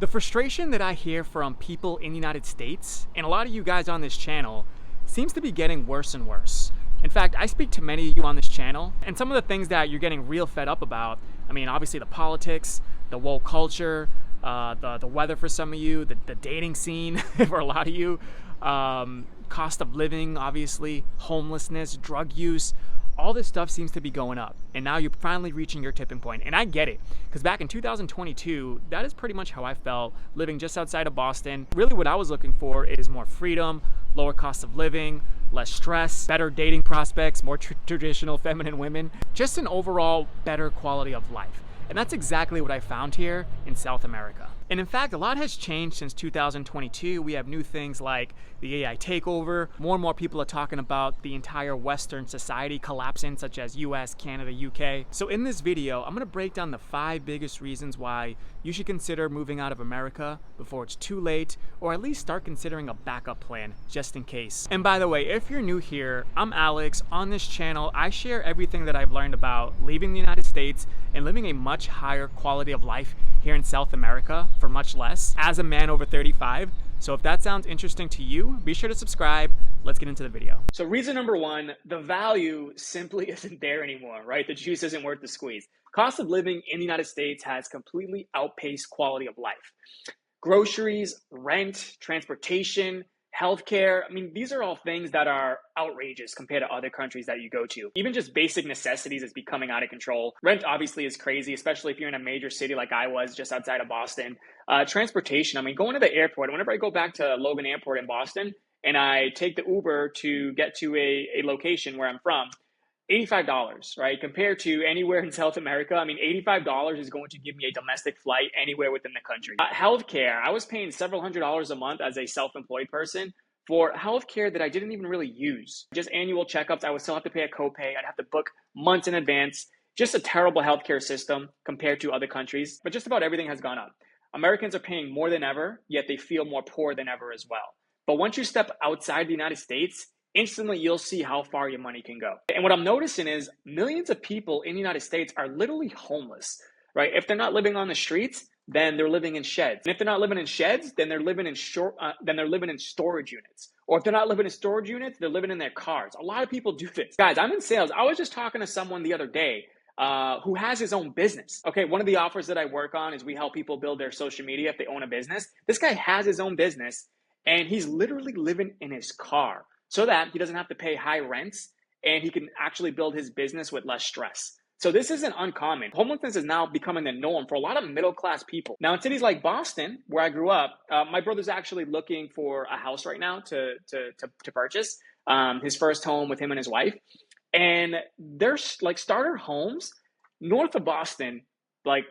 The frustration that I hear from people in the United States, and a lot of you guys on this channel, seems to be getting worse and worse. In fact, I speak to many of you on this channel, and some of the things that you're getting real fed up about, I mean, obviously the politics, the woke culture, the weather for some of you, the dating scene for a lot of you, cost of living, obviously, homelessness, drug use, all this stuff seems to be going up. And now you're finally reaching your tipping point. And I get it, because back in 2022, that is pretty much how I felt living just outside of Boston. Really what I was looking for is more freedom, lower cost of living, less stress, better dating prospects, more traditional feminine women, just an overall better quality of life. And that's exactly what I found here in South America. And in fact, a lot has changed since 2022. We have new things like the AI takeover. More and more people are talking about the entire Western society collapsing, such as US, Canada, UK. So in this video, I'm gonna break down the 5 biggest reasons why you should consider moving out of America before it's too late, or at least start considering a backup plan just in case. And by the way, if you're new here, I'm Alex. On this channel, I share everything that I've learned about leaving the United States and living a much higher quality of life here in South America for much less as a man over 35. So if that sounds interesting to you, be sure to subscribe. Let's get into the video. So reason number 1, the value simply isn't there anymore, right? The juice isn't worth the squeeze. Cost of living in the United States has completely outpaced quality of life. Groceries, rent, transportation, healthcare, I mean, these are all things that are outrageous compared to other countries that you go to. Even just basic necessities is becoming out of control. Rent obviously is crazy, especially if you're in a major city like I was just outside of Boston. Transportation, I mean, going to the airport, whenever I go back to Logan Airport in Boston and I take the Uber to get to a location where I'm from, $85, right? Compared to anywhere in South America, I mean, $85 is going to give me a domestic flight anywhere within the country. Healthcare, I was paying several $100s a month as a self-employed person for healthcare that I didn't even really use. Just annual checkups, I would still have to pay a copay. I'd have to book months in advance. Just a terrible healthcare system compared to other countries. But just about everything has gone up. Americans are paying more than ever, yet they feel more poor than ever as well. But once you step outside the United States, instantly you'll see how far your money can go. And what I'm noticing is millions of people in the United States are literally homeless, right? If they're not living on the streets, then they're living in sheds. And if they're not living in sheds, then they're living in storage units. Or if they're not living in storage units, they're living in their cars. A lot of people do this. Guys, I'm in sales. I was just talking to someone the other day who has his own business. Okay, one of the offers that I work on is we help people build their social media if they own a business. This guy has his own business and he's literally living in his car, so that he doesn't have to pay high rents and he can actually build his business with less stress. So this isn't uncommon. Homelessness is now becoming the norm for a lot of middle-class people. Now in cities like Boston, where I grew up, my brother's actually looking for a house right now to purchase, his first home with him and his wife. And there's like starter homes north of Boston, like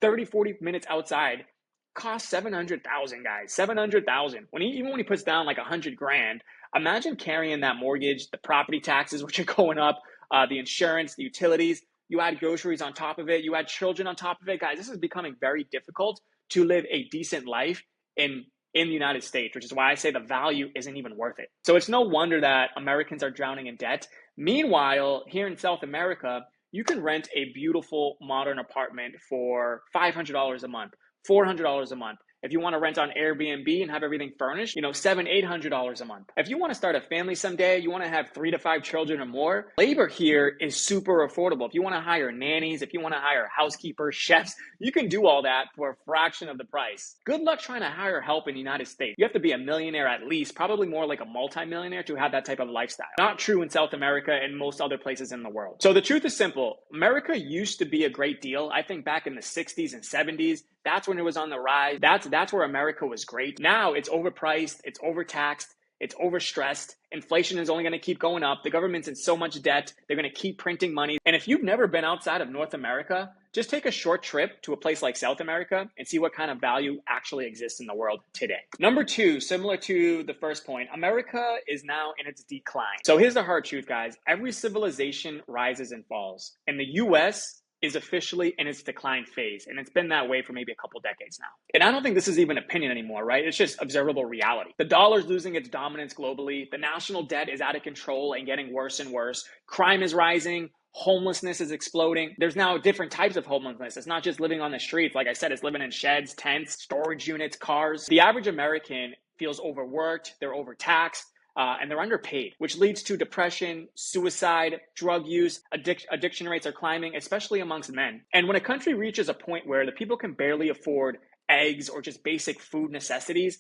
30, 40 minutes outside, cost 700,000, guys, 700,000. Even when he puts down like 100 grand, imagine carrying that mortgage, the property taxes, which are going up, the insurance, the utilities. You add groceries on top of it. You add children on top of it. Guys, this is becoming very difficult to live a decent life in the United States, which is why I say the value isn't even worth it. So it's no wonder that Americans are drowning in debt. Meanwhile, here in South America, you can rent a beautiful modern apartment for $500 a month, $400 a month. If you want to rent on Airbnb and have everything furnished, $700, $800 a month. If you want to start a family someday, you want to have 3 to 5 children or more, labor here is super affordable. If you want to hire nannies, if you want to hire housekeepers, chefs, you can do all that for a fraction of the price. Good luck trying to hire help in the United States. You have to be a millionaire at least, probably more like a multimillionaire to have that type of lifestyle. Not true in South America and most other places in the world. So the truth is simple. America used to be a great deal. I think back in the 60s and 70s, that's when it was on the rise. That's where America was great. Now it's overpriced, it's overtaxed, it's overstressed. Inflation is only going to keep going up. The government's in so much debt. They're going to keep printing money. And if you've never been outside of North America, just take a short trip to a place like South America and see what kind of value actually exists in the world today. Number 2, similar to the first point, America is now in its decline. So here's the hard truth, guys. Every civilization rises and falls. And the US is officially in its decline phase. And it's been that way for maybe a couple decades now. And I don't think this is even opinion anymore, right? It's just observable reality. The dollar's losing its dominance globally. The national debt is out of control and getting worse and worse. Crime is rising. Homelessness is exploding. There's now different types of homelessness. It's not just living on the streets. Like I said, it's living in sheds, tents, storage units, cars. The average American feels overworked, they're overtaxed, and they're underpaid, which leads to depression, suicide, drug use. Addiction rates are climbing, especially amongst men. And when a country reaches a point where the people can barely afford eggs or just basic food necessities,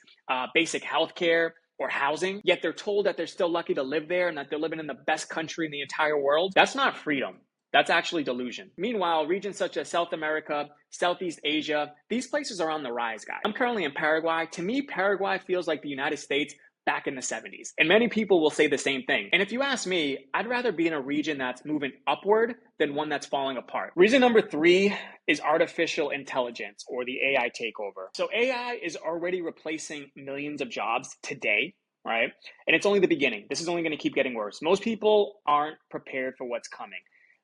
basic healthcare, or housing, yet they're told that they're still lucky to live there and that they're living in the best country in the entire world, that's not freedom. That's actually delusion. Meanwhile, regions such as South America, Southeast Asia, these places are on the rise, guys. I'm currently in Paraguay. To me, Paraguay feels like the United States back in the 70s. And many people will say the same thing. And if you ask me, I'd rather be in a region that's moving upward than one that's falling apart. Reason number 3 is artificial intelligence, or the AI takeover. So AI is already replacing millions of jobs today, right? And it's only the beginning. This is only going to keep getting worse. Most people aren't prepared for what's coming.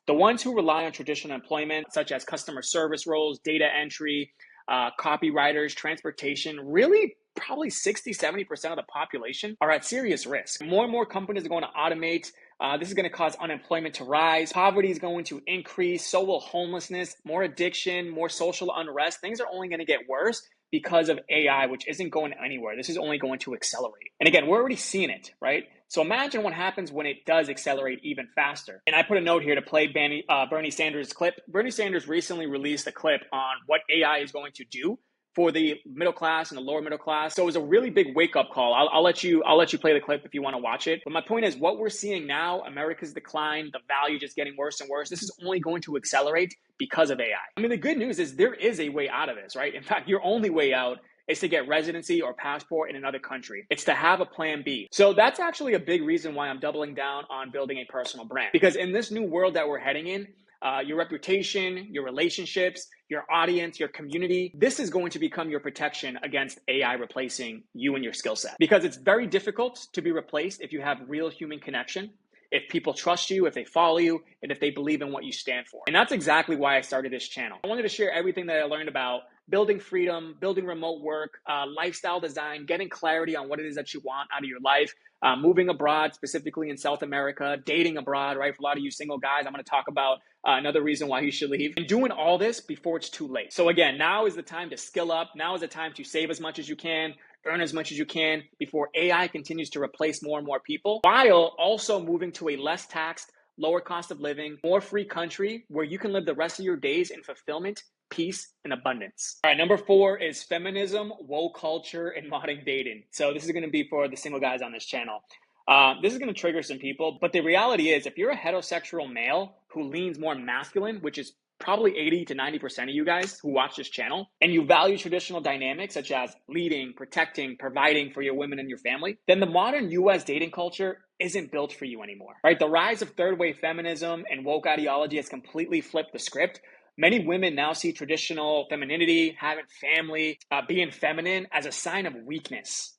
The ones who rely on traditional employment, such as customer service roles, data entry, copywriters, transportation, really probably 60-70% of the population are at serious risk. More and more companies are going to automate. This is going to cause unemployment to rise. Poverty is going to increase. So will homelessness, more addiction, more social unrest. Things are only going to get worse because of AI, which isn't going anywhere. This is only going to accelerate. And again, we're already seeing it, right? So imagine what happens when it does accelerate even faster. And I put a note here to play Bernie Sanders' clip. Bernie Sanders recently released a clip on what AI is going to do for the middle class and the lower middle class. So it was a really big wake-up call. I'll let you play the clip if you want to watch it. But my point is, what we're seeing now, America's decline, the value just getting worse and worse, this is only going to accelerate because of AI. I mean, the good news is there is a way out of this, right? In fact, your only way out is to get residency or passport in another country. It's to have a plan B. So that's actually a big reason why I'm doubling down on building a personal brand. Because in this new world that we're heading in, your reputation, your relationships, your audience, your community, this is going to become your protection against AI replacing you and your skill set. Because it's very difficult to be replaced if you have real human connection, if people trust you, if they follow you, and if they believe in what you stand for. And that's exactly why I started this channel. I wanted to share everything that I learned about building freedom, building remote work, lifestyle design, getting clarity on what it is that you want out of your life, moving abroad, specifically in South America, dating abroad, right? For a lot of you single guys, I'm going to talk about another reason why you should leave, and doing all this before it's too late. So again, now is the time to skill up. Now is the time to save as much as you can, earn as much as you can before AI continues to replace more and more people, while also moving to a less taxed, lower cost of living, more free country where you can live the rest of your days in fulfillment, peace, and abundance. All right, number 4 is feminism, woke culture, and modern dating. So this is going to be for the single guys on this channel. This is going to trigger some people, but the reality is if you're a heterosexual male who leans more masculine, which is probably 80 to 90% of you guys who watch this channel, and you value traditional dynamics such as leading, protecting, providing for your women and your family, then the modern US dating culture isn't built for you anymore, right? The rise of third wave feminism and woke ideology has completely flipped the script. Many women now see traditional femininity, having family, being feminine as a sign of weakness.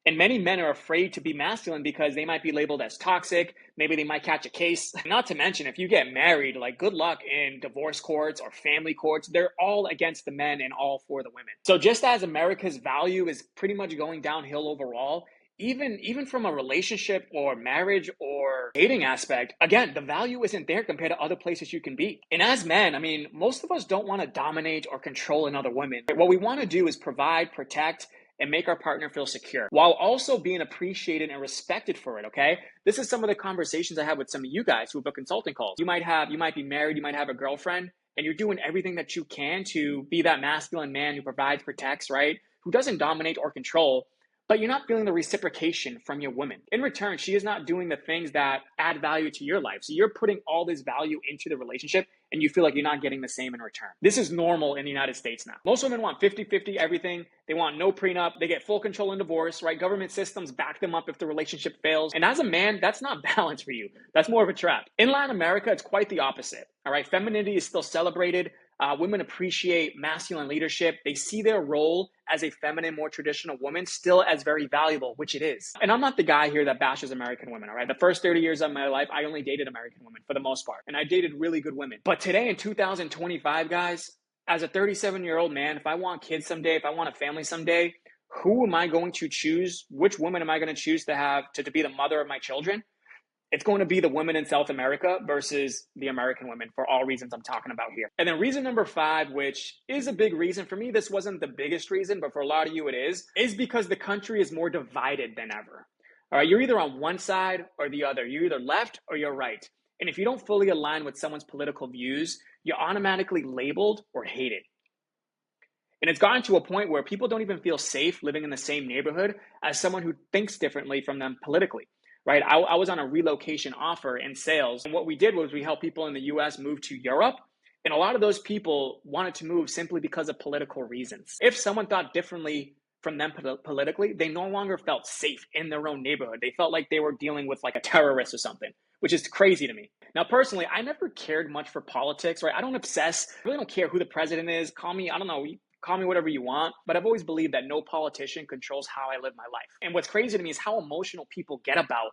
And many men are afraid to be masculine because they might be labeled as toxic. Maybe they might catch a case. Not to mention, if you get married, like good luck in divorce courts or family courts. They're all against the men and all for the women. So just as America's value is pretty much going downhill overall, even from a relationship or marriage or dating aspect, again, the value isn't there compared to other places you can be. And as men, I mean, most of us don't want to dominate or control another woman. What we want to do is provide, protect, and make our partner feel secure while also being appreciated and respected for it, okay? This is some of the conversations I have with some of you guys who book consulting calls. You might be married, you might have a girlfriend, and you're doing everything that you can to be that masculine man who provides, protects, right? Who doesn't dominate or control, but you're not feeling the reciprocation from your woman. In return, she is not doing the things that add value to your life. So you're putting all this value into the relationship and you feel like you're not getting the same in return. This is normal in the United States now. Most women want 50-50 everything. They want no prenup. They get full control in divorce, right? Government systems back them up if the relationship fails. And as a man, that's not balance for you. That's more of a trap. In Latin America, it's quite the opposite, all right? Femininity is still celebrated. Women appreciate masculine leadership. They see their role as a feminine, more traditional woman still as very valuable, which it is. And I'm not the guy here that bashes American women, all right? The first 30 years of my life, I only dated American women for the most part. And I dated really good women. But today in 2025, guys, as a 37-year-old man, if I want kids someday, if I want a family someday, who am I going to choose? Which woman am I going to choose to have to be the mother of my children? It's going to be the women in South America versus the American women for all reasons I'm talking about here. And then reason number 5, which is a big reason for me, this wasn't the biggest reason, but for a lot of you it is because the country is more divided than ever. All right, you're either on one side or the other. You're either left or you're right. And if you don't fully align with someone's political views, you're automatically labeled or hated. And it's gotten to a point where people don't even feel safe living in the same neighborhood as someone who thinks differently from them politically, right? I was on a relocation offer in sales. And what we did was we helped people in the US move to Europe. And a lot of those people wanted to move simply because of political reasons. If someone thought differently from them politically, they no longer felt safe in their own neighborhood. They felt like they were dealing with like a terrorist or something, which is crazy to me. Now, personally, I never cared much for politics, right? I don't obsess. I really don't care who the president is. Call me, I don't know, call me whatever you want. But I've always believed that no politician controls how I live my life. And what's crazy to me is how emotional people get about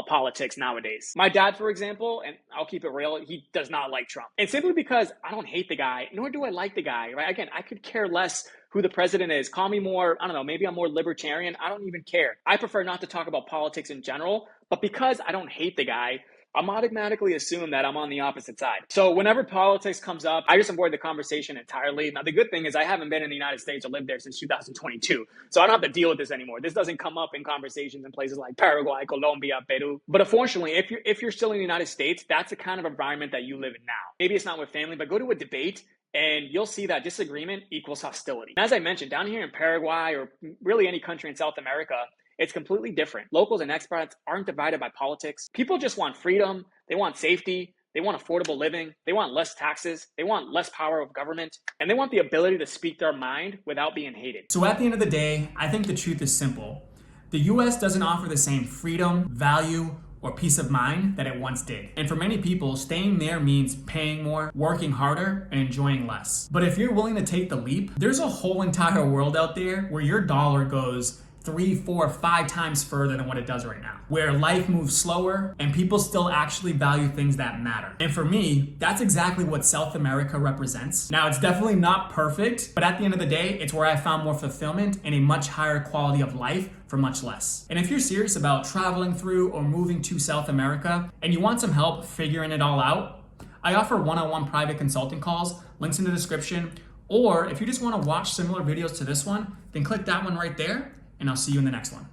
politics nowadays. My dad, for example, and I'll keep it real, he does not like Trump. And simply because I don't hate the guy, nor do I like the guy, right? Again, I could care less who the president is. Call me more, I don't know, maybe I'm more libertarian. I don't even care. I prefer not to talk about politics in general, but because I don't hate the guy, I'm automatically assume that I'm on the opposite side. So whenever politics comes up, I just avoid the conversation entirely. Now, the good thing is I haven't been in the United States or lived there since 2022. So I don't have to deal with this anymore. This doesn't come up in conversations in places like Paraguay, Colombia, Peru. But unfortunately, if you're still in the United States, that's the kind of environment that you live in now. Maybe it's not with family, but go to a debate and you'll see that disagreement equals hostility. And as I mentioned, down here in Paraguay or really any country in South America, it's completely different. Locals and expats aren't divided by politics. People just want freedom. They want safety. They want affordable living. They want less taxes. They want less power of government. And they want the ability to speak their mind without being hated. So at the end of the day, I think the truth is simple. The US doesn't offer the same freedom, value, or peace of mind that it once did. And for many people, staying there means paying more, working harder, and enjoying less. But if you're willing to take the leap, there's a whole entire world out there where your dollar goes 3, 4, 5 times further than what it does right now, where life moves slower and people still actually value things that matter. And for me, that's exactly what South America represents. Now, it's definitely not perfect, but at the end of the day, it's where I found more fulfillment and a much higher quality of life for much less. And if you're serious about traveling through or moving to South America and you want some help figuring it all out, I offer one-on-one private consulting calls, links in the description, or if you just want to watch similar videos to this one, then click that one right there, and I'll see you in the next one.